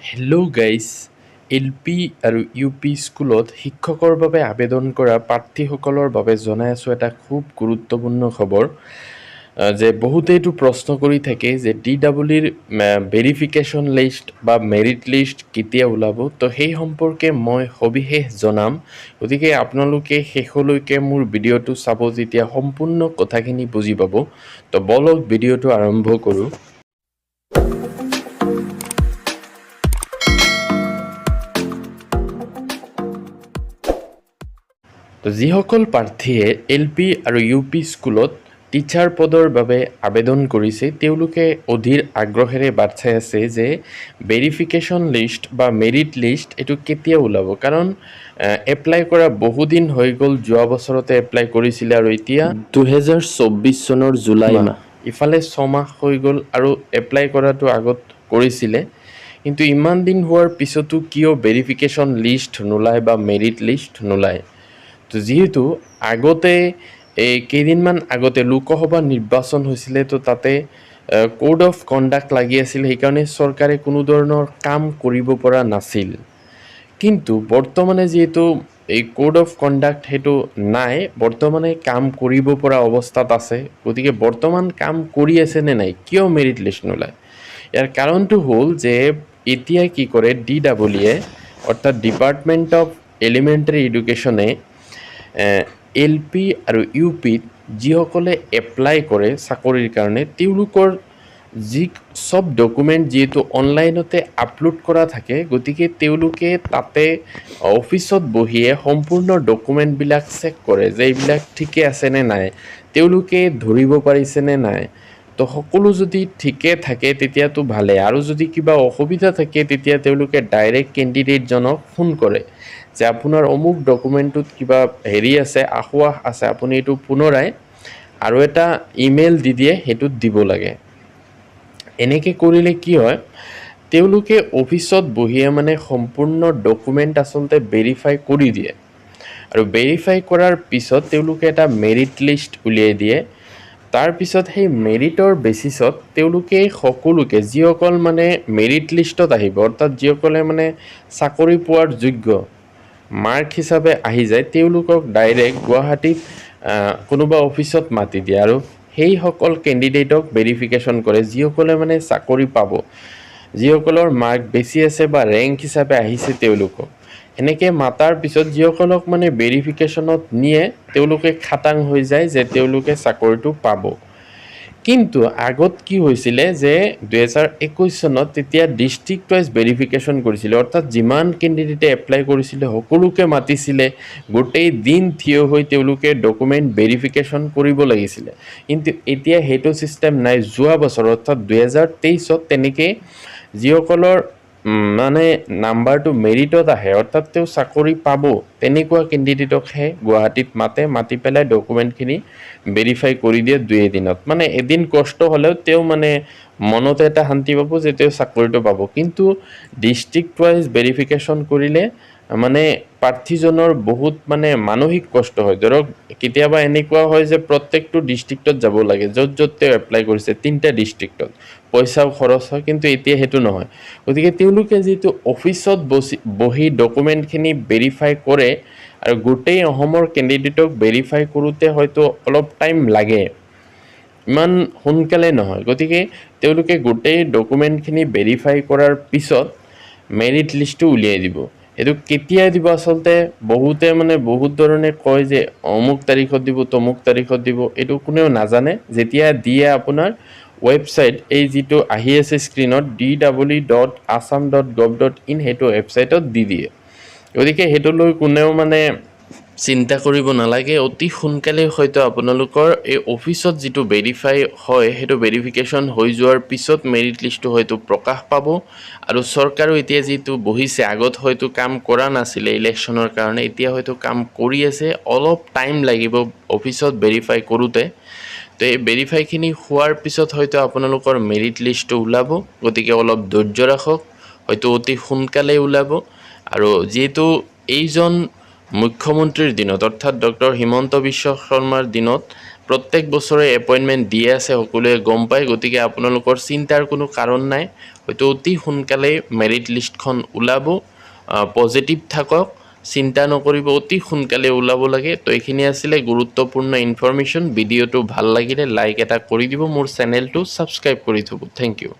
Hello' guys LP. আৰু UP. স্কুলত শিক্ষকৰ বাবে আবেদন কৰা প্ৰাৰ্থীসকলৰ বাবে জনাই আছোঁ এটা খুব গুৰুত্বপূৰ্ণ খবৰ যে বহুতেইটো প্ৰশ্ন কৰি থাকে যে DEEৰ ভেৰিফিকেশ্যন লিষ্ট বা মেৰিট লিষ্ট কেতিয়া ওলাব। তো সেই সম্পৰ্কে মই সবিশেষ জনাম, গতিকে আপোনালোকে শেষলৈকে মোৰ ভিডিঅ'টো চাব, যেতিয়া সম্পূৰ্ণ কথাখিনি বুজি পাব। তো বলক ভিডিঅ'টো আৰম্ভ কৰোঁ। তো যিসকল প্ৰাৰ্থীয়ে এল.পি. আৰু ইউ.পি. স্কুলত টিচাৰ পদৰ বাবে আবেদন কৰিছে, তেওঁলোকে অধীৰ আগ্ৰহেৰে বাট চাই আছে যে ভেৰিফিকেশ্যন লিষ্ট বা মেৰিট লিষ্ট এইটো কেতিয়া ওলাব। কাৰণ এপ্লাই কৰা বহুদিন হৈ গ'ল, যোৱা বছৰতে এপ্লাই কৰিছিলে আৰু এতিয়া 2024 চনৰ জুলাই মাহ, ইফালে 6 মাহ হৈ গ'ল আৰু এপ্লাই কৰাটো আগত কৰিছিলে। কিন্তু ইমান দিন হোৱাৰ পিছতো কিয় ভেৰিফিকেশ্যন লিষ্ট নোলায় বা মেৰিট লিষ্ট নোলায়। তো যিহেতু আগতে এই কেইদিনমান আগতে লোকসভা নিৰ্বাচন হৈছিলে, তো তাতে কোড অফ কণ্ডাক্ট লাগি আছিল, সেইকাৰণে চৰকাৰে কোনো ধৰণৰ কাম কৰিব পৰা নাছিল। কিন্তু বৰ্তমানে যিহেতু এই কোড অফ কণ্ডাক্ট সেইটো নাই, বৰ্তমানে কাম কৰিব পৰা অৱস্থাত আছে। গতিকে বৰ্তমান কাম কৰি আছে নে নাই, কিয় মেৰিট লিষ্ট নোলায়? ইয়াৰ কাৰণটো হ'ল যে এতিয়া কি কৰে DEE অৰ্থাৎ ডিপাৰ্টমেণ্ট অফ এলিমেণ্টাৰী এডুকেশ্যনে এল.পি. আৰু ইউ.পিত যিসকলে এপ্লাই কৰে চাকৰিৰ কাৰণে, তেওঁলোকৰ চব ডকুমেণ্ট যিহেতু অনলাইনতে আপলোড কৰা থাকে, গতিকে তেওঁলোকে তাতে অফিচত বহিয়ে সম্পূৰ্ণ ডকুমেণ্টবিলাক চেক কৰে যে এইবিলাক ঠিকে আছে নে নাই, তেওঁলোকে ধৰিব পাৰিছে নে নাই। তো সকলো যদি ঠিকে থাকে তেতিয়াতো ভালে, আৰু যদি কিবা অসুবিধা থাকে তেতিয়া তেওঁলোকে ডাইৰেক্ট কেণ্ডিডেটজনক ফোন কৰে যে আপোনাৰ অমুক ডকুমেণ্টটোত কিবা আছে, আসোঁৱাহ আছে, আপুনি এইটো পুনৰাই আৰু এটা ইমেইল দি দিয়ে, সেইটোত দিব লাগে। এনেকৈ কৰিলে কি হয়, তেওঁলোকে অফিচত বহিয়ে মানে সম্পূৰ্ণ ডকুমেণ্ট আচলতে ভেৰিফাই কৰি দিয়ে, আৰু ভেৰিফাই কৰাৰ পিছত তেওঁলোকে এটা মেৰিট লিষ্ট উলিয়াই দিয়ে। তাৰপিছত সেই মেৰিটৰ বেচিছত তেওঁলোকে সকলোকে, যিসকল মানে মেৰিট লিষ্টত আহিব, অৰ্থাৎ যিসকলে মানে চাকৰি পোৱাৰ যোগ্য মাৰ্ক হিচাপে আহি যায়, তেওঁলোকক ডাইৰেক্ট গুৱাহাটীত কোনোবা অফিচত মাতি দিয়ে আৰু সেইসকল কেণ্ডিডেটক ভেৰিফিকেশ্যন কৰে, যিসকলে মানে চাকৰি পাব, যিসকলৰ মাৰ্ক বেছি আছে বা ৰেংক হিচাপে আহিছে তেওঁলোকক। এনেকৈ মাতাৰ পিছত যিসকলক মানে ভেৰিফিকেশ্যনত নিয়ে, তেওঁলোকে খাটাং হৈ যায় যে তেওঁলোকে চাকৰিটো পাব। কিন্তু আগত কি হৈছিলে যে 2021 চনত তেতিয়া ডিষ্ট্ৰিক্ট ৱাইজ ভেৰিফিকেশ্যন কৰিছিলে, অৰ্থাৎ যিমান কেণ্ডিডেটে এপ্লাই কৰিছিলে সকলোকে মাতিছিলে, গোটেই দিন থিয় হৈ তেওঁলোকে ডকুমেণ্ট ভেৰিফিকেশ্যন কৰিব লাগিছিলে। কিন্তু এতিয়া সেইটো ছিষ্টেম নাই। যোৱা বছৰ অৰ্থাৎ 2023ত তেনেকৈ যিসকলৰ মানে নাম্বাৰটো মেৰিটত আহে, অৰ্থাৎ তেওঁ চাকৰি পাব, তেনেকুৱা কেণ্ডিডেটকহে গুৱাহাটীত মাতি পেলাই ডকুমেণ্টখিনি ভেৰিফাই কৰি দিয়ে 2 দিনত। মানে এদিন কষ্ট হ'লেও তেওঁ মানে মনতে এটা শান্তি পাব যে তেওঁ চাকৰিটো পাব। কিন্তু ডিষ্ট্ৰিক্ট ৱাইজ ভেৰিফিকেশ্যন কৰিলে মানে প্ৰাৰ্থীজনৰ বহুত মানে মানসিক কষ্ট হয়। ধৰক কেতিয়াবা এনেকুৱা হয় যে প্ৰত্যেকটো ডিষ্ট্ৰিক্টত যাব লাগে, য'ত তেওঁ এপ্লাই কৰিছে, 3টা ডিষ্ট্ৰিক্টত, পইচাও খৰচ হয়। কিন্তু এতিয়া সেইটো নহয়। গতিকে তেওঁলোকে যিটো অফিচত বহি ডকুমেণ্টখিনি ভেৰিফাই কৰে, আৰু গোটেই অসমৰ কেণ্ডিডেটক ভেৰিফাই কৰোঁতে হয়তো অলপ টাইম লাগে, ইমান সোনকালে নহয়। গতিকে তেওঁলোকে গোটেই ডকুমেণ্টখিনি ভেৰিফাই কৰাৰ পিছত মেৰিট লিষ্টটো উলিয়াই দিব। এইটো কেতিয়া দিব আচলতে বহুতে মানে বহুত ধৰণে কয় যে অমুক তাৰিখত দিব, তমুক তাৰিখত দিব, এইটো কোনেও নাজানে। যেতিয়া দিয়ে আপোনাৰ ৱেবছাইট, এই যিটো আহি আছে স্ক্ৰীনত DEE.assam.gov.in, সেইটো ৱেবছাইটত দি দিয়ে। গতিকে সেইটো লৈ কোনেও মানে চিন্তা কৰিব নালাগে, অতি সোনকালে হয়তো আপোনালোকৰ এই অফিচত যিটো ভেৰিফাই হয়, সেইটো ভেৰিফিকেশ্যন হৈ যোৱাৰ পিছত মেৰিট লিষ্টটো হয়তো প্ৰকাশ পাব। আৰু চৰকাৰো এতিয়া যিটো বহিছে, আগত হয়তো কাম কৰা নাছিলে ইলেকশ্যনৰ কাৰণে, এতিয়া হয়তো কাম কৰি আছে, অলপ টাইম লাগিব অফিচত ভেৰিফাই কৰোঁতে। তো এই ভেৰিফাইখিনি হোৱাৰ পিছত হয়তো আপোনালোকৰ মেৰিট লিষ্টটো ওলাব। গতিকে অলপ ধৈৰ্য ৰাখক, হয়তো অতি সোনকালেই ওলাব। আৰু যিহেতু এইজন মুখ্যমন্ত্ৰীৰ দিনত, অৰ্থাৎ ডক্টৰ হিমন্ত বিশ্ব শৰ্মাৰ দিনত প্ৰত্যেক বছৰে এপইণ্টমেণ্ট দিয়ে আছে, সকলোৱে গম পায়। গতিকে আপোনালোকৰ চিন্তাৰ কোনো কাৰণ নাই, হয়তো অতি সোনকালে মেৰিট লিষ্টখন ওলাব। পজিটিভ থাকক, চিন্তা নকৰিব, অতি সোনকালে ওলাব লাগে। তো এইখিনি আছিলে গুৰুত্বপূৰ্ণ ইনফৰমেশ্যন। ভিডিঅ'টো ভাল লাগিলে লাইক এটা কৰি দিব, মোৰ চেনেলটো ছাবস্ক্ৰাইব কৰি থ'ব। Thank U.